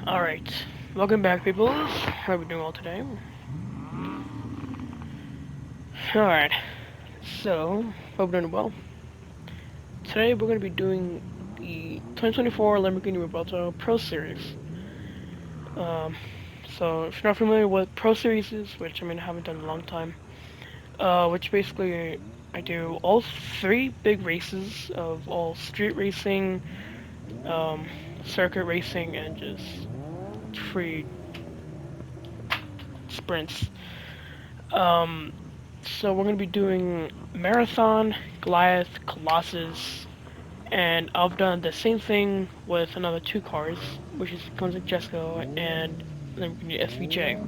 Alright, welcome back people. How are we doing all today? Alright, so, hope we're doing well. Today we're going to be doing the 2024 Lamborghini Revuelto Pro Series. Um, so if you're not familiar with Pro Series is, which I haven't done in a long time, which basically I do all three big races of all street racing, um, circuit racing, and just free sprints. Um, So we're gonna be doing Marathon, Goliath, Colossus, and I've done the same thing with another two cars, which is Guns like Jesco and Lamborghini SVJ.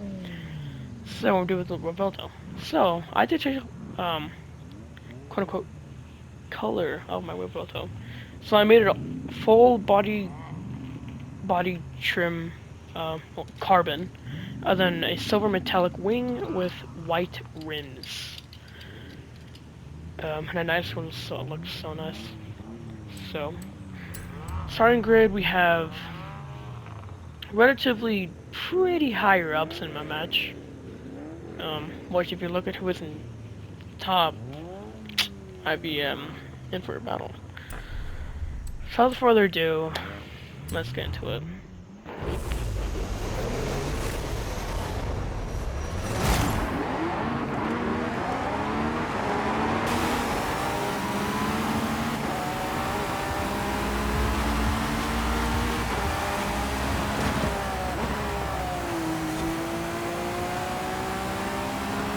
So we'll do with the Revuelto. So I did change, quote unquote, color of my Revuelto. So I made it a full body trim, well, carbon, and then a silver metallic wing with white rims. And a nice one, so it looks so nice. So, starting grid, we have relatively pretty higher ups in my match. Which if you look at who is in top, I'd be in for a battle. So without further ado, let's get into it.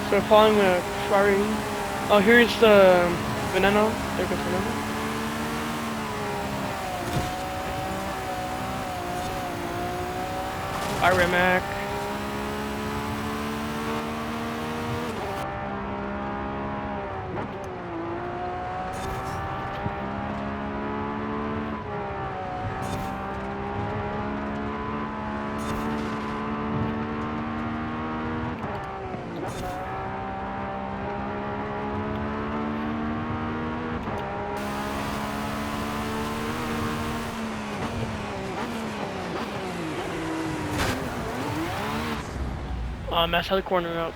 So we're following a Ferrari. Oh, here's the Veneno. There goes Veneno. Iremac. That's how the corner up.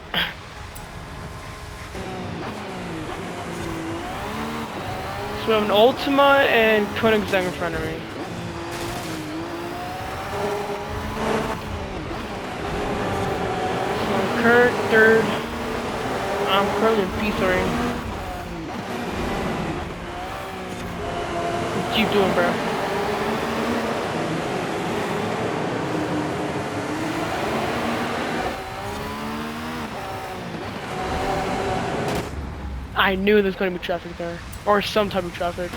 So we have an Ultima and Koenigsegg in front of me. So Kurt third. I'm currently in P3. What you doing, bro? I knew there's going to be traffic there. Or some type of traffic.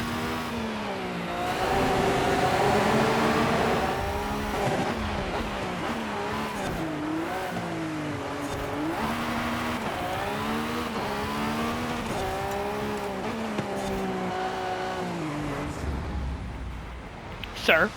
Sir.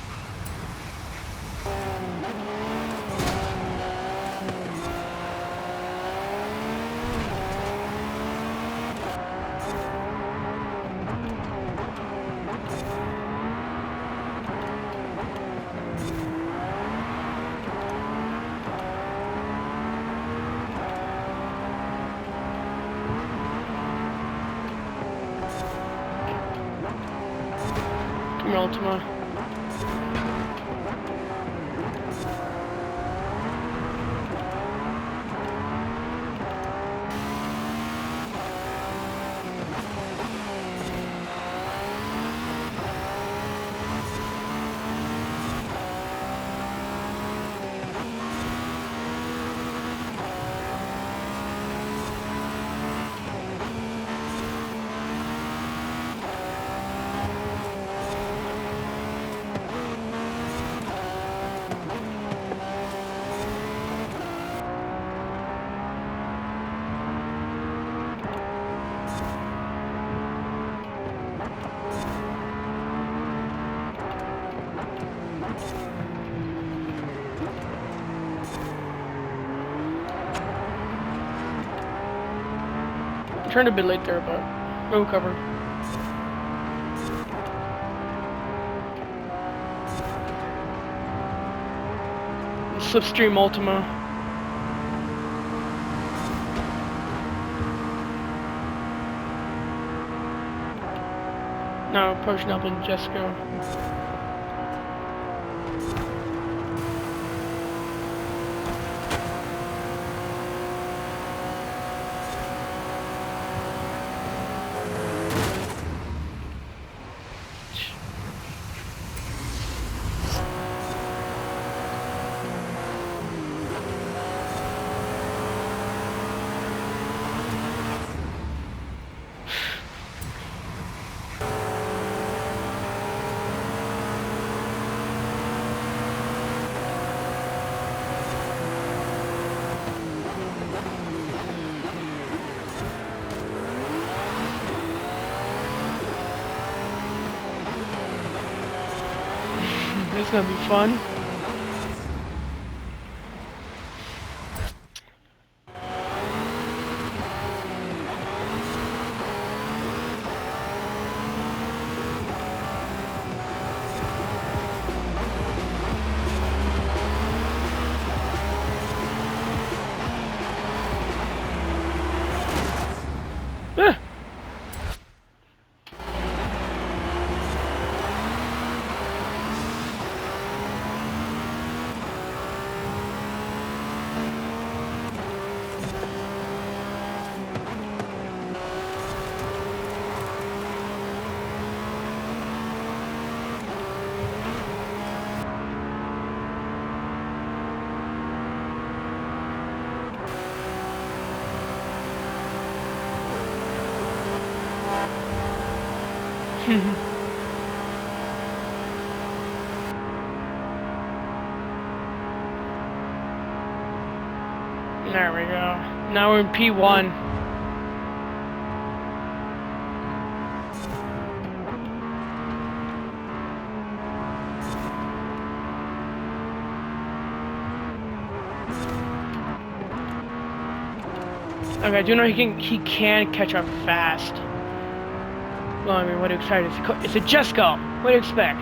Come on, Ultima. Turned a bit late there, but we'll cover. Slipstream Ultima. No, pushing up in Jessica. This is gonna be fun. Ah! There we go. Now we're in P1. Okay, I do know he can catch up fast. Well, I mean, what do you expect? It's a Jesco. What do you expect?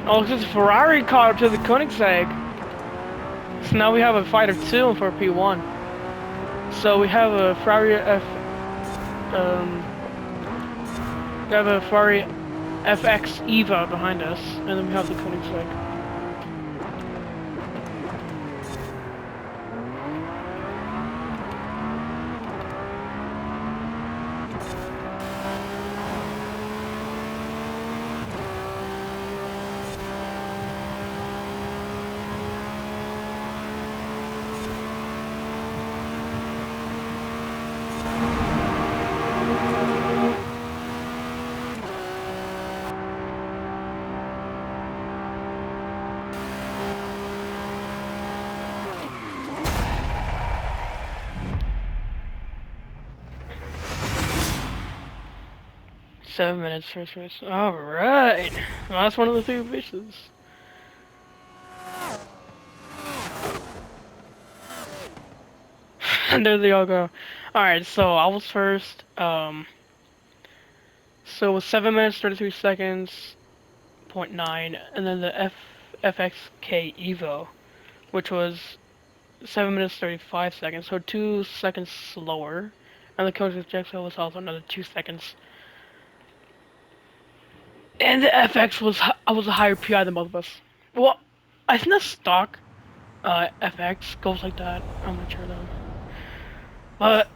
Oh, because Ferrari caught up to the Koenigsegg. So now we have a fight of two for P1. So we have a Ferrari we have a Ferrari FX Eva behind us, and then we have the Koenigsegg. 7 minutes, first race. Alright. Last one of the 3 races. And there they all go. Alright, so I was first. So it was 7 minutes, 33 seconds, .9, and then the FXK Evo, which was 7 minutes, 35 seconds, so 2 seconds slower. And the Coach Jackson was also another 2 seconds. And the FX was a higher PI than both of us. Well, I think the stock FX goes like that. I'm not sure though. But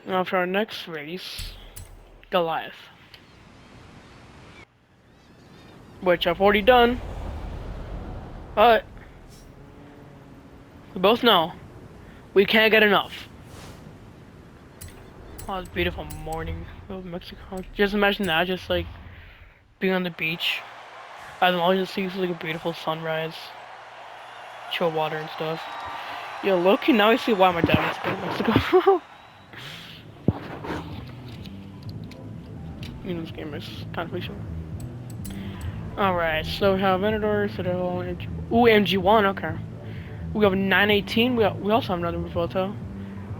now for our next race, Goliath, which I've already done. But we both know we can't get enough. Oh, it's beautiful morning of Mexico. Just imagine that, just like being on the beach. I don't know, I just see like a beautiful sunrise, chill water and stuff. Yo, look, now I see why my dad wants to go to Mexico. You know, this game is kind of fictional. Alright, so we have Venador, Citadel, MG. Ooh, MG1, okay. We have 918, we also have another Revuelto.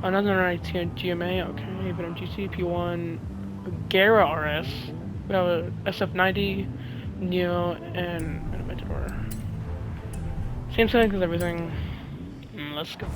Another 918 GMA, okay. Even MGC, P1, Gara RS. We have a SF90, Neo, and a Venador. Same settings as everything. Let's go.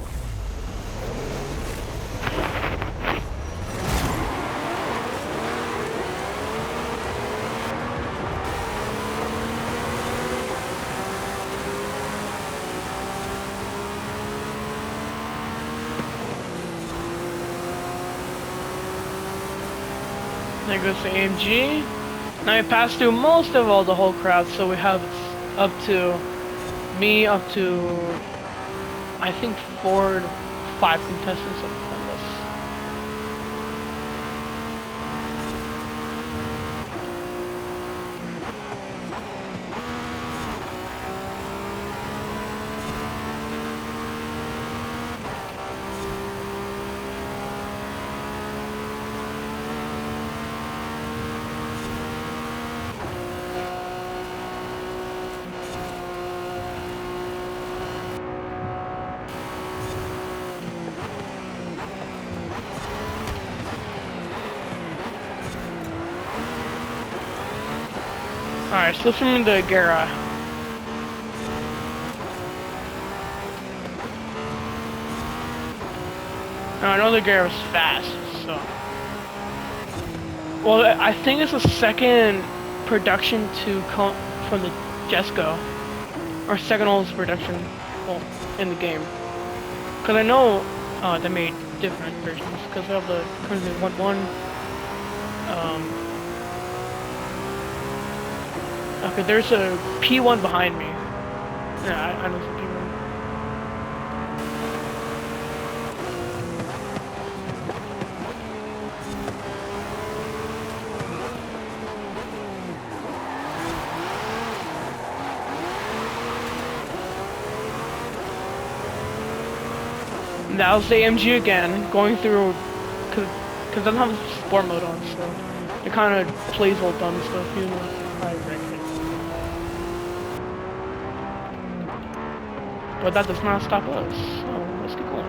There goes the AMG. Now we passed through most of all the whole crowd, so we have up to me, up to I think 4 to 5 contestants on this. Alright, so from the Gara. Now I know the Gara's fast, so. Well, I think it's the second production to come from the Jesco. Or second oldest production, well, in the game. Because I know they made different versions, because they have the currently 1.1. Okay, there's a P1 behind me. Yeah, I know some P1. That was the AMG again, going through, cause it doesn't have sport mode on, so it kind of plays all dumb stuff, you know. But that does not stop us, so let's get going.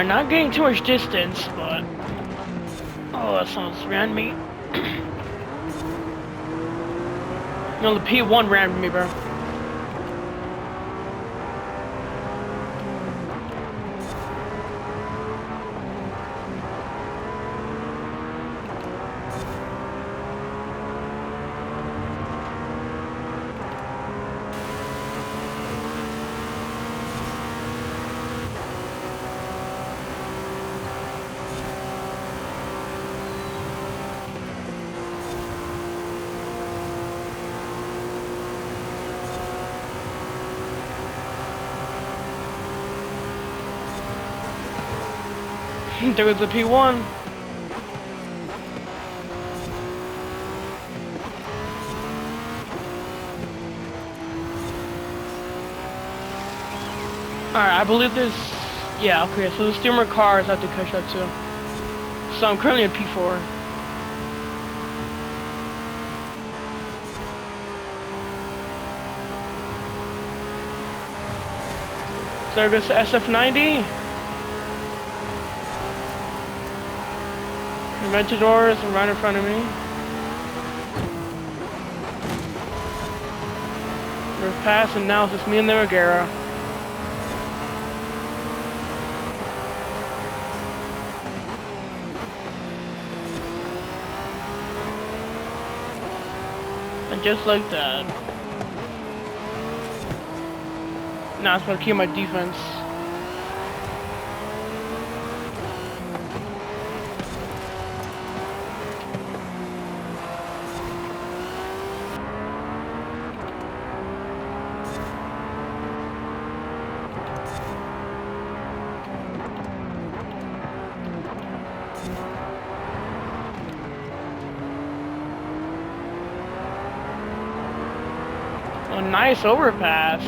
Not getting too much distance, but Oh, that sounds ran me. No, the P1 ran me, bro. There was the P1. Alright, I believe there's... Yeah, okay, so there's 3 more cars I have to catch up to. So I'm currently in P4. So there goes the SF90. Aventadors are right in front of me. We're past, and now it's just me and the Regera. And just like that. Now I'm supposed to keep my defense. A nice overpass.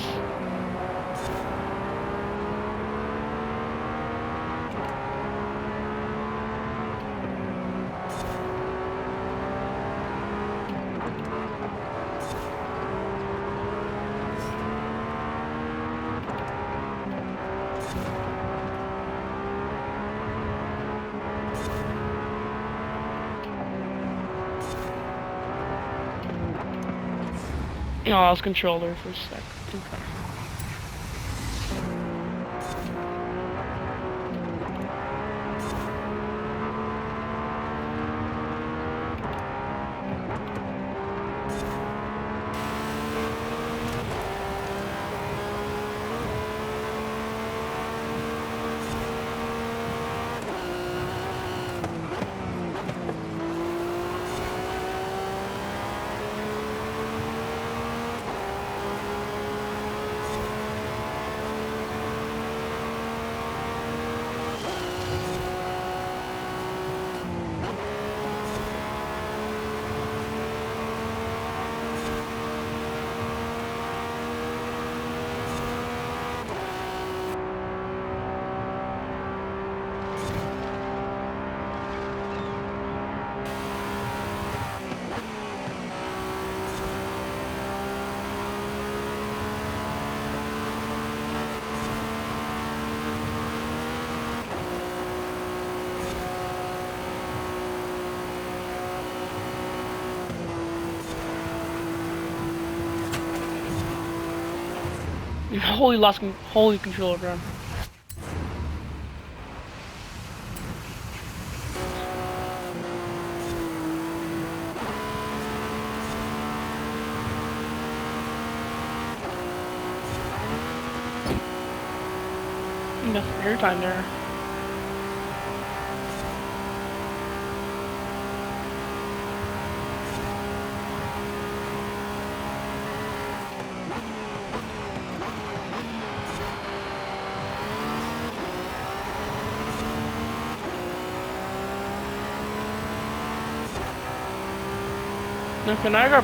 Oh, I was controller for a sec. Okay. Holy controller, bro. That's your time there. Okay, now I got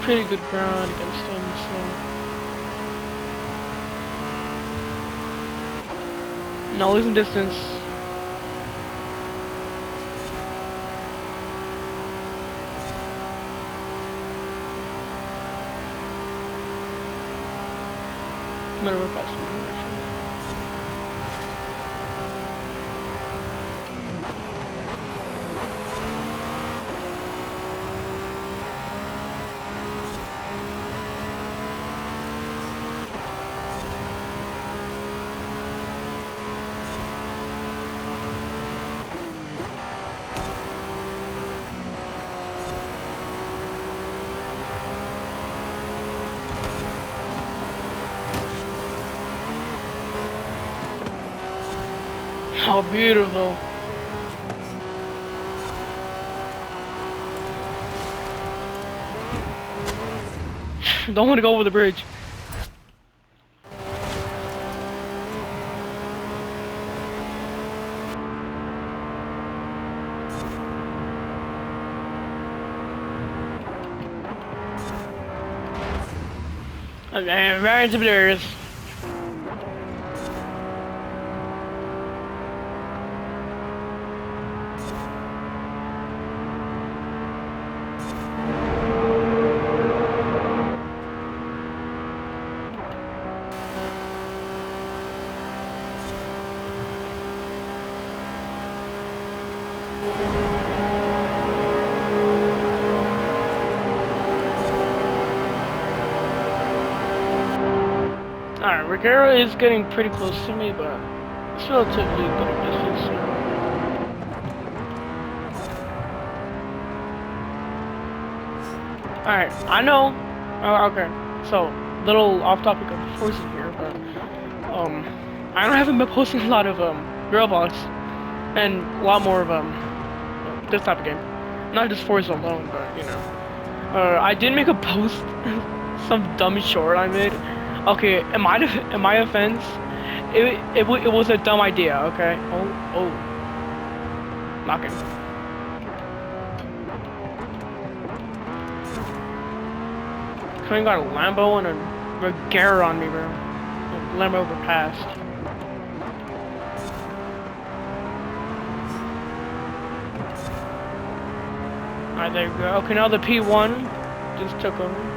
pretty good ground against him, so... No, losing distance. I'm gonna work past him. How beautiful. Don't want to go over the bridge. Okay, right into the Alright, Regera is getting pretty close to me, but it's relatively good at distance. Alright, I know. Okay, so little off topic of forces here, but I haven't been posting a lot of Roblox and a lot more of this type of game. Not just Forza alone, but you know. I did make a post, some dumb short I made. Okay, in my offense, it was a dumb idea. Okay. Oh, knocking. Kind got a Lambo and a Regera on me, bro. Lambo overpassed. Alright, there you go. Okay, now the P1 just took over.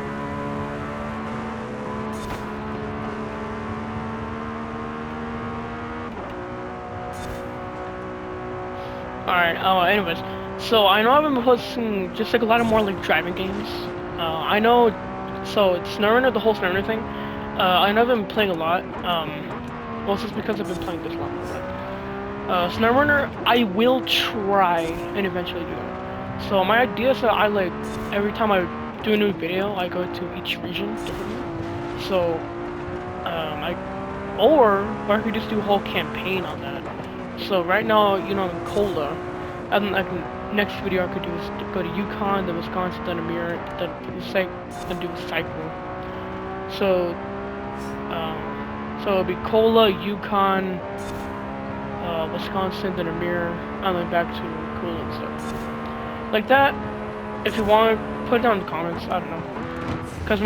Alright, anyways. So, I know I've been posting just like a lot of more like driving games. I know, so it's Snowrunner, the whole Snowrunner thing. I know I've been playing a lot. Well, it's just because I've been playing this long. But, Snowrunner, I will try and eventually do it. So, my idea is that I like, every time I do a new video, I go to each region differently. So, or I could just do a whole campaign on that. So right now, you know, I'm in Cola, and like next video I could do is to go to Yukon, then Wisconsin, then Amir, then do a cycle. So, so it'll be Cola, Yukon, Wisconsin, then Amir, and then back to Cola and stuff. Like that. If you want, put it down in the comments. I don't know, cause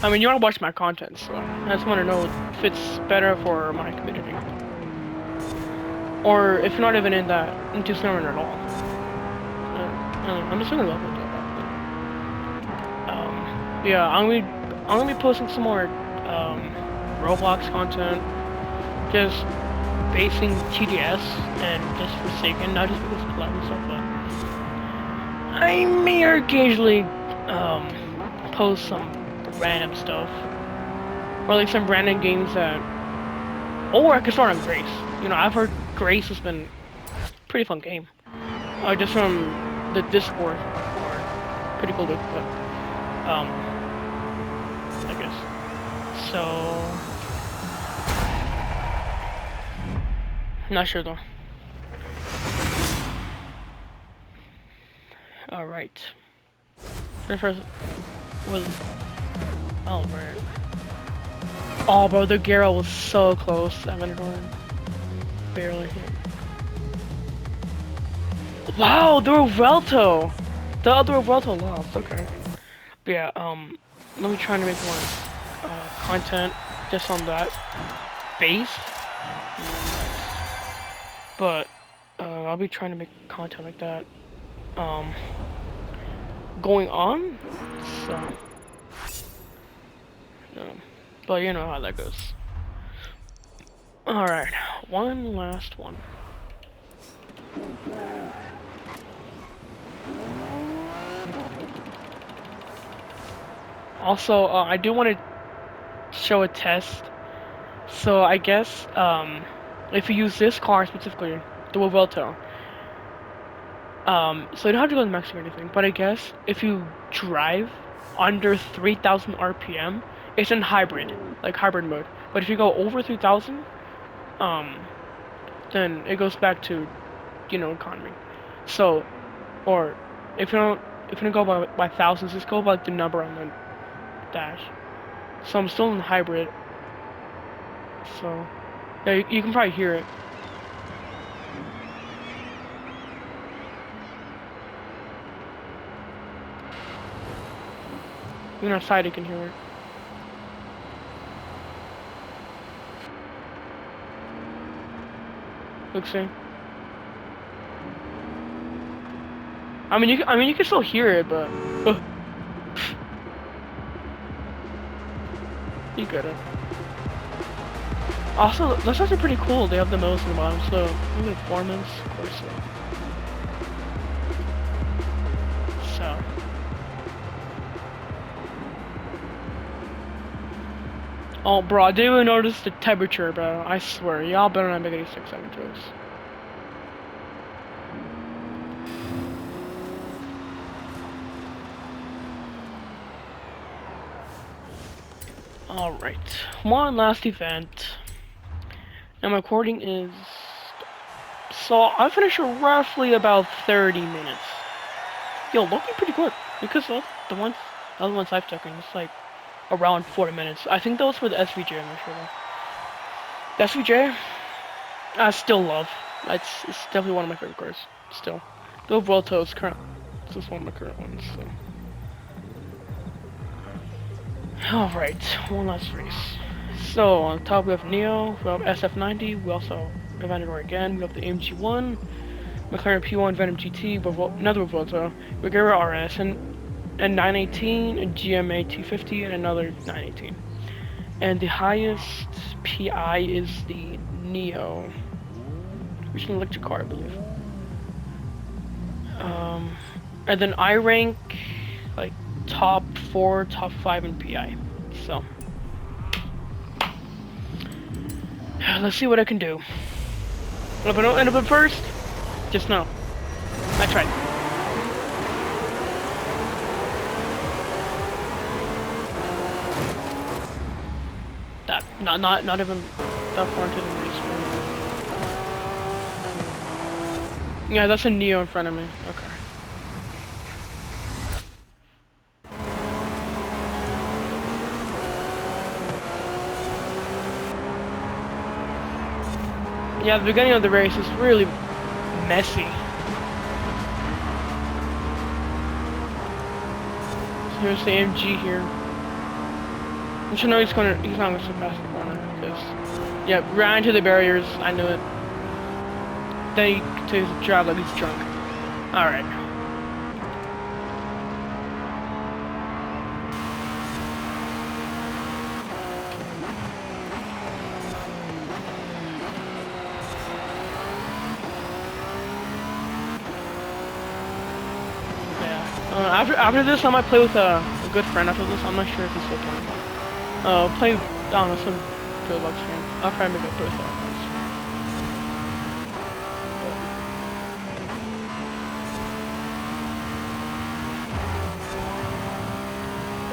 I mean, you want to watch my content, so I just want to know if it's better for my community. Or if you're not even into Snowrunner at all. I'm just gonna love it. Yeah, I'm gonna be posting some more Roblox content, just basing TDS and just Forsaken, not just because of collab and stuff, but I may occasionally post some random stuff, or like some random games that, or I could start on Grace. You know, I've heard Grace has been a pretty fun game. Just from the Discord, or pretty cool, but I guess. So, not sure though. All right. The first was. Oh, right. Oh, bro, the Garo was so close. I'm gonna barely hit. Wow, the Revuelto! The other Revuelto lost, okay. But yeah, let me try to make more content just on that base. But I'll be trying to make content like that going on. So but you know how that goes. Alright, one last one. Also, I do want to show a test. So I guess if you use this car specifically, the Revuelto, so you don't have to go to Mexico or anything, but I guess if you drive under 3,000 RPM, it's in hybrid, like hybrid mode. But if you go over 3,000, um, then it goes back to, economy. So, or if you don't go by thousands, just go by the number on the dash. So I'm still in hybrid. So, yeah, you can probably hear it. Even outside you can hear it. Let's see. I mean, you can still hear it, but you get it. Also, that's actually pretty cool. They have the most in the bottom, so maybe performance, of course. So. Oh, bro, I didn't even notice the temperature, bro. I swear, y'all better not make any 6-7 jokes. Alright, one last event. And my recording is... So, I finished roughly about 30 minutes. Yo, looking pretty quick. Because of the other ones I've taken, it's like around 40 minutes. I think that was for the SVJ, I'm not sure though. The SVJ, I still love. It's definitely one of my favorite cars. Still. The Revuelto is just one of my current ones, so. Alright, one last race. So, on top we have Neo, we have SF90, we also have Aventador again, we have the AMG1, McLaren P1 Venom GT, another Revuelto, Regera RS, and 918, a GMA 250, and another 918. And the highest PI is the Neo, which is an electric car, I believe. And then I rank, like, top 4, top 5 in PI. So, let's see what I can do. If I don't end up at first, just know I tried. That not even that far into the race. Yeah, that's a Neo in front of me. Okay. Yeah, the beginning of the race is really messy. So here's the AMG here. I should know he's not gonna pass the corner because yeah, ran into the barriers. I knew it. Then he continues to drive like he's drunk. All right. After this, I might play with a good friend after this. I'm not sure if he's still playing. Play, I don't know, some good luck game. I'll try to make it through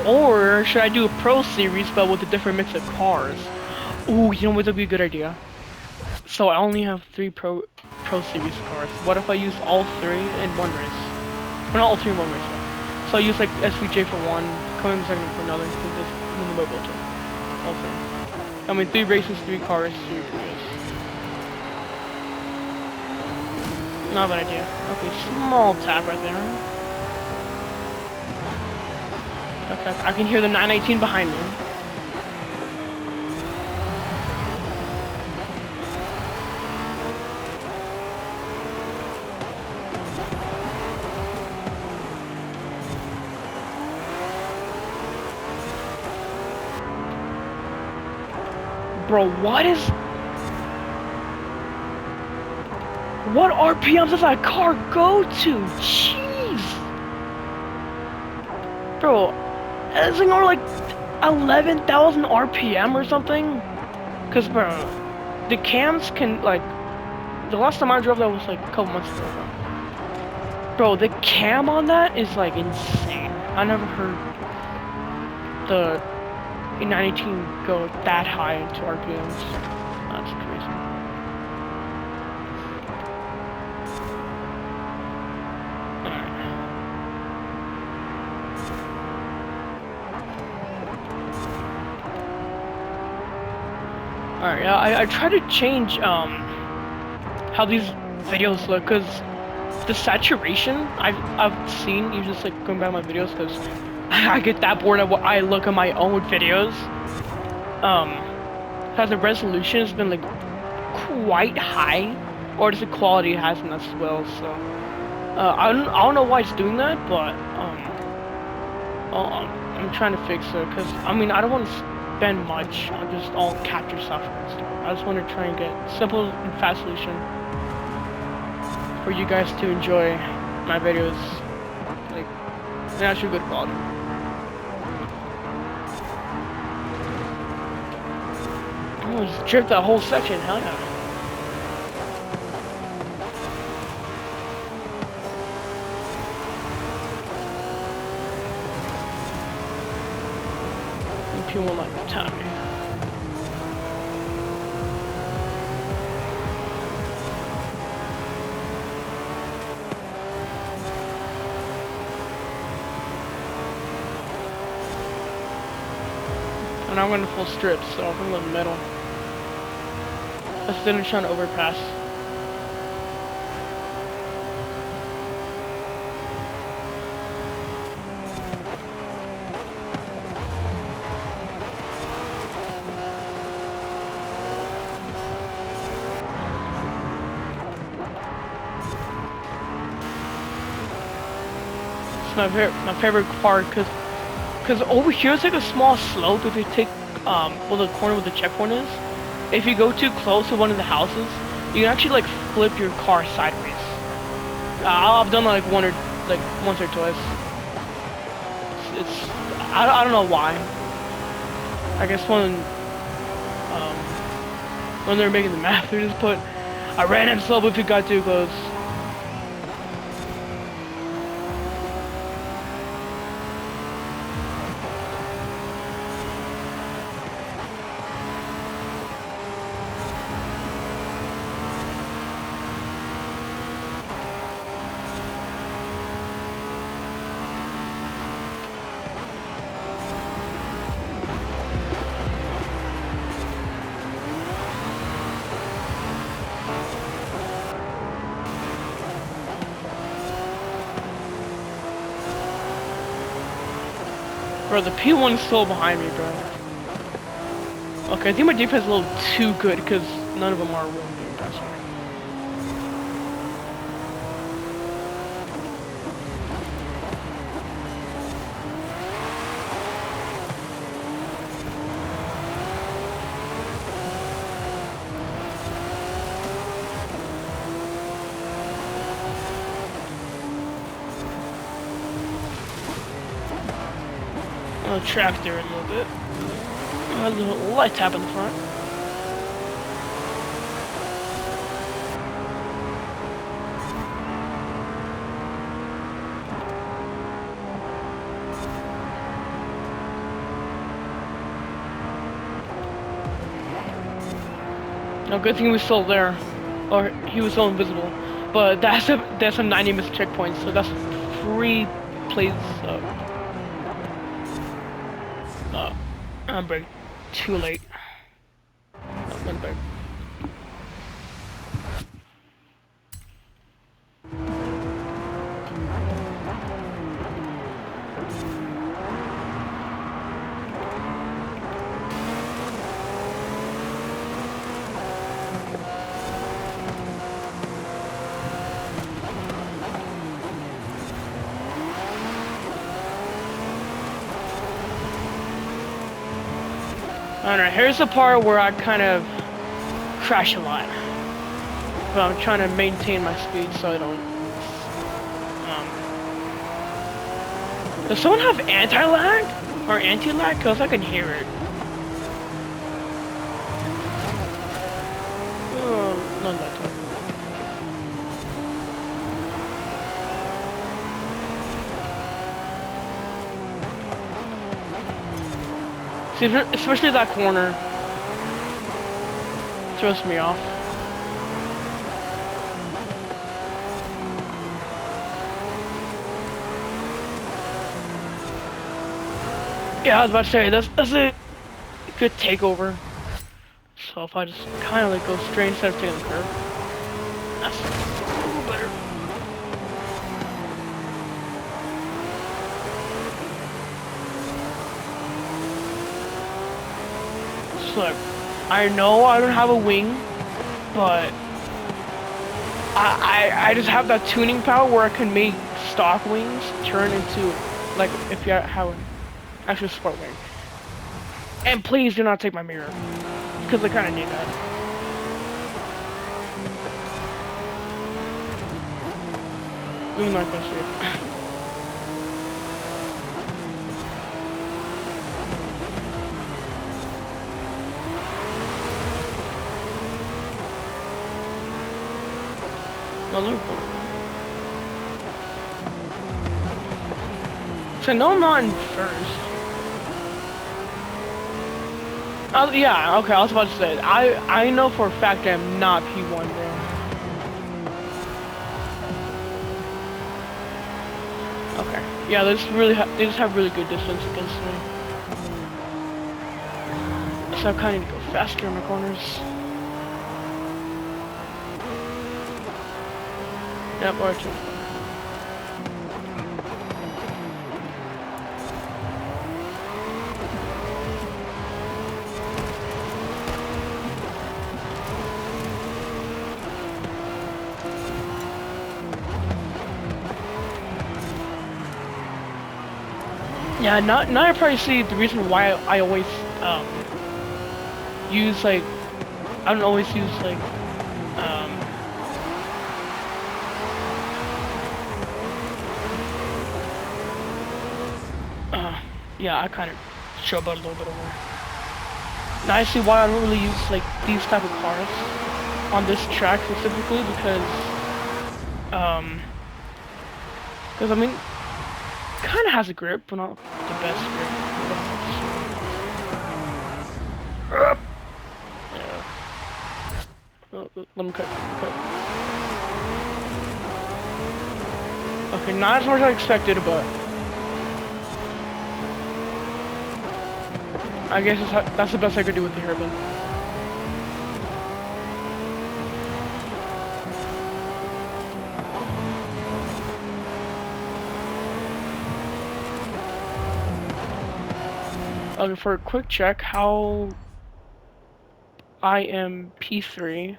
that. Or should I do a Pro Series but with a different mix of cars? Ooh, you know what would be a good idea? So I only have 3 Pro Series cars. What if I use all 3 in one race? Well, not all 3 in one race. So I use like SVJ for one, coming second for another, and then the mobile too. All 3. I mean 3 races, 3 cars, 3 videos. Not a bad idea. Okay, small tap right there. Okay, I can hear the 918 behind me. Bro, what RPMs does that car go to? Jeez! Bro, it's like over like 11,000 RPM or something? Cause bro, the cams can like, the last time I drove that was like a couple months ago. Bro, the cam on that is like insane. I never heard the 918 go that high into RPMs. concentration. Alright, yeah, I try to change how these videos look, cause the saturation I've seen, you just like going back to my videos, cause I get that bored of what I look at my own videos. Cause the resolution has been like quite high, or just the quality hasn't as well. So I don't know why it's doing that, but I'm trying to fix it, cause I mean I don't want to spend much on just all capture software and stuff. I just want to try and get simple and fast solution for you guys to enjoy my videos, like in actually good quality. Oh, just drift that whole section, hell yeah. If you won't like the time. And I'm going to full strips, so I'm going to go in the middle. Let's finish on overpass. It's my favorite part, cause over here it's like a small slope. If you take well, the corner where the checkpoint is, if you go too close to one of the houses, you can actually like flip your car sideways. I've done like once or twice. I don't know why. I guess when they're making the map, they just put a random slope if you got too close. Bro, the P1 is still behind me, bro. Okay, I think my defense is a little too good because none of them are really good. That's right. I'll track there a little bit. A little light tap in the front. No, good thing he was still there, or he was still invisible. But that's a 90 missed checkpoint, so that's 3 plays up. I'm break too late. I'm gonna break. Alright, here's the part where I kind of crash a lot. But I'm trying to maintain my speed so I don't. Does someone have anti-lag? Or anti-lag? Because I can hear it. Oh, not that time. See, especially that corner. throws me off. Yeah, I was about to say, that's a good takeover. So if I just kind of like go straight instead of taking the curve, that's a little better. So I know I don't have a wing, but I just have that tuning power where I can make stock wings turn into, like, if you have an actual sport wing. And please do not take my mirror, because I kind of need that. I'm not gonna see it. No, look. So no, I'm not in first. Yeah, okay, I was about to say, I know for a fact that I'm not P1 there. Okay, yeah, they just have really good distance against me. So I kind of need to go faster in the corners. Yep, R2. Yeah, now I probably see the reason why I always use like I don't always use like yeah, I kind of showboat a little bit over. Now I see why I don't really use like these type of cars on this track specifically because I mean kind of has a grip, but not the best grip. Yeah. Let me cut. Okay, not as much as I expected, but I guess that's the best I could do with the hairpin. Okay, for a quick check, how I am P3.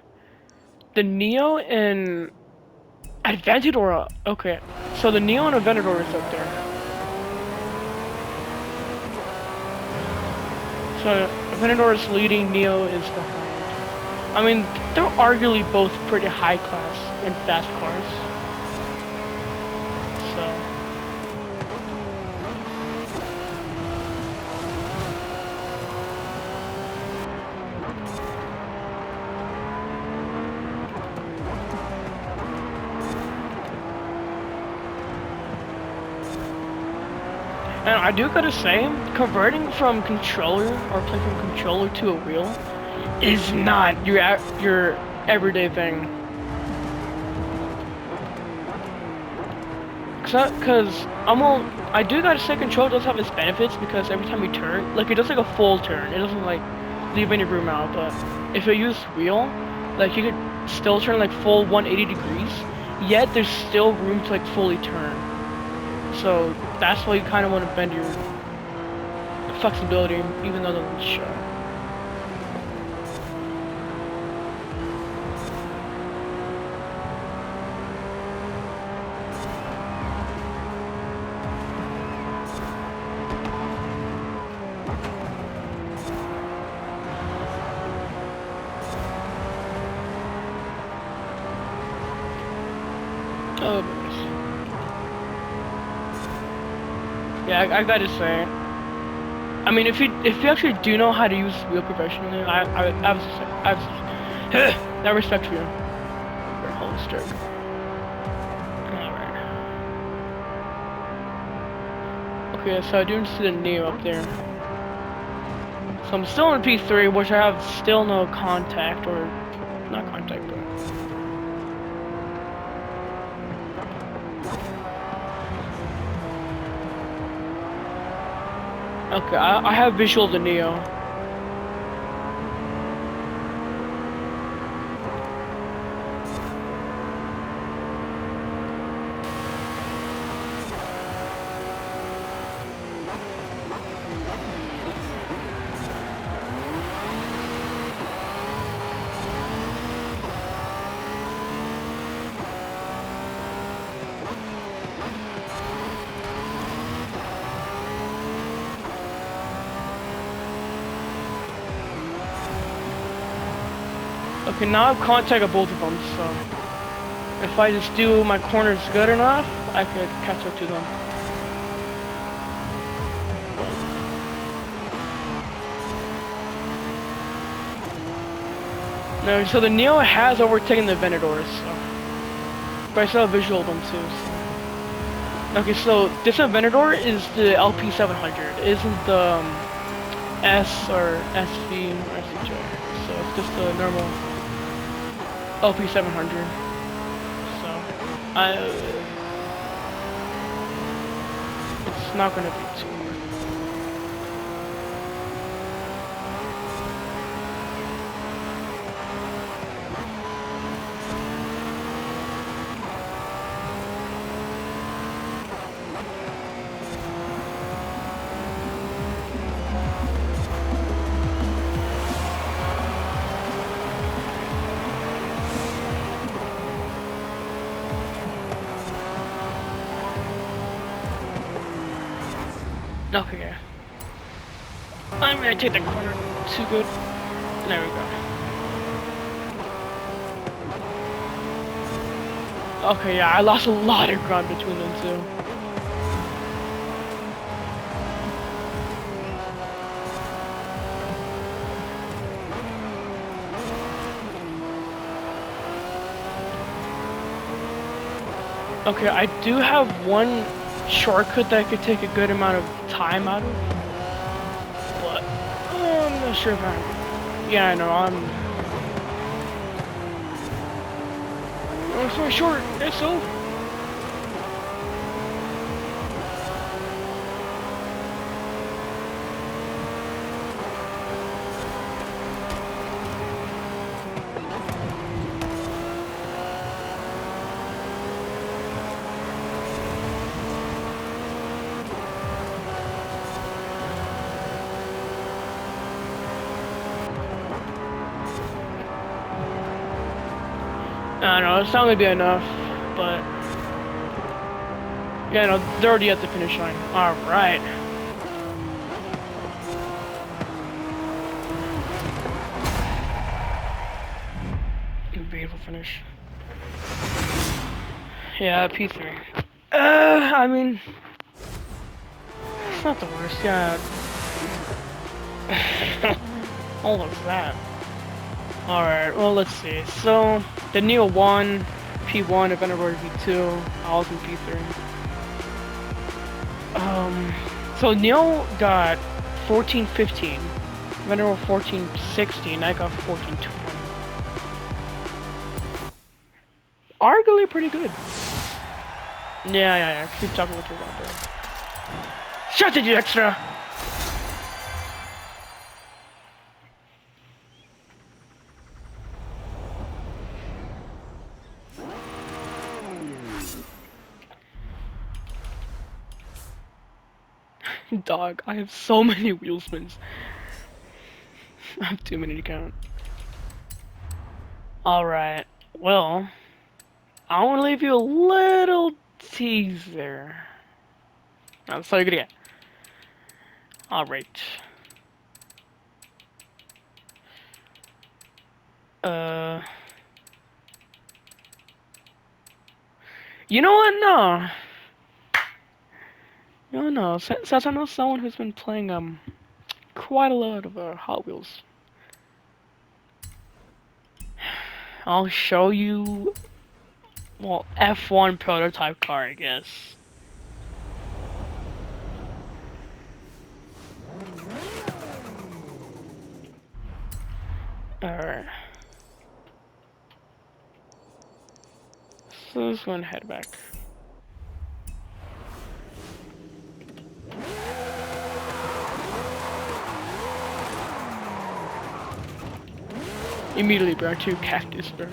The Neo and Aventador. Okay, so the Neo and Aventador is up there. So Aventador is leading, Neo is behind. I mean, they're arguably both pretty high class and fast cars. So. And I do gotta say, converting from controller or playing from controller to a wheel is not your everyday thing. Cause I do gotta say control does have its benefits because every time you turn, like it does like a full turn. It doesn't like leave any room out. But if you use wheel, like you could still turn like full 180 degrees, yet there's still room to like fully turn. So that's why you kind of want to bend your flexibility, even though it doesn't show. Oh, goodness. Yeah, I gotta say, I mean, if you actually do know how to use wheel professionally, I respect you. You're a whole stroke. Alright. Okay, so I do see the Neo up there. So So I'm still in P3, which I have still no contact, or not contact, but okay. I have visual of the Neo. Okay, now I have contact of both of them, so if I just do my corners good enough, I could catch up to them. No, so the Neo has overtaken the Venadors, so. But I still have visual of them too, so. Okay, so this Venador is the LP700. It isn't the S or SV or SCJ. So it's just the normal LP700. So it's not gonna be too hard. Okay, yeah. I'm gonna take the corner too good. There we go. Okay, yeah, I lost a lot of ground between them two. Okay, I do have one shortcut that I could take a good amount of time out of, but I'm not sure if I'm. Yeah, I know I'm so short. It's over. I don't know. It's not gonna be enough, but yeah, no, they're already at the finish line. All right. Beautiful finish. Yeah, P3. I mean, it's not the worst. Yeah. Oh, look at that. Alright, well, let's see. So, the Neo 1, P1, Venador V2, I was in P3. So Neo got 1415, Venador 1416, I got 1420. Arguably pretty good. Yeah. Keep talking what you're about there. Shut it, you extra! Dog, I have so many wheel spins. I have too many to count. Alright, well, I want to leave you a little teaser. That's all you're gonna get. Alright. You know what? No. No. Since I know someone who's been playing, quite a lot of, Hot Wheels, I'll show you, well, F1 prototype car, I guess. Alright. So let's go and head back. Immediately brought to cactus, bro.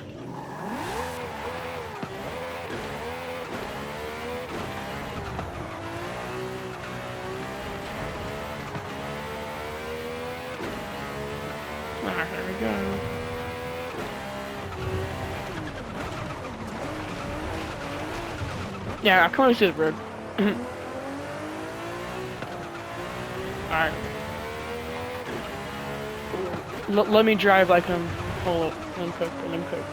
Alright, here we go. Yeah, I come on to the road. Alright. Let me drive like him. Hold it. Let him cook. Let him cook.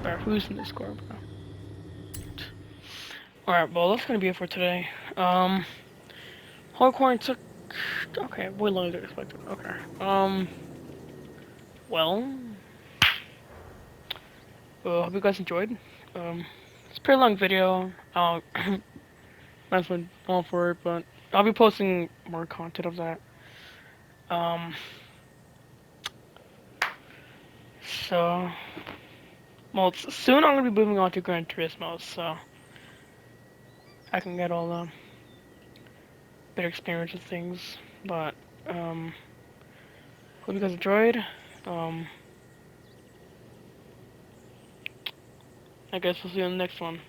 Bro, who's in the score, bro? Alright, well, that's gonna be it for today. Whole coin took... Okay, way longer than expected. Okay. Well... hope you guys enjoyed. It's a pretty long video. That's been all for it, but I'll be posting more content of that. Um... So... Well, soon I'm gonna be moving on to Gran Turismo, so... I can get all the better experience with things, but, hope you guys enjoyed. I guess we'll see you in the next one.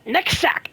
Next sack!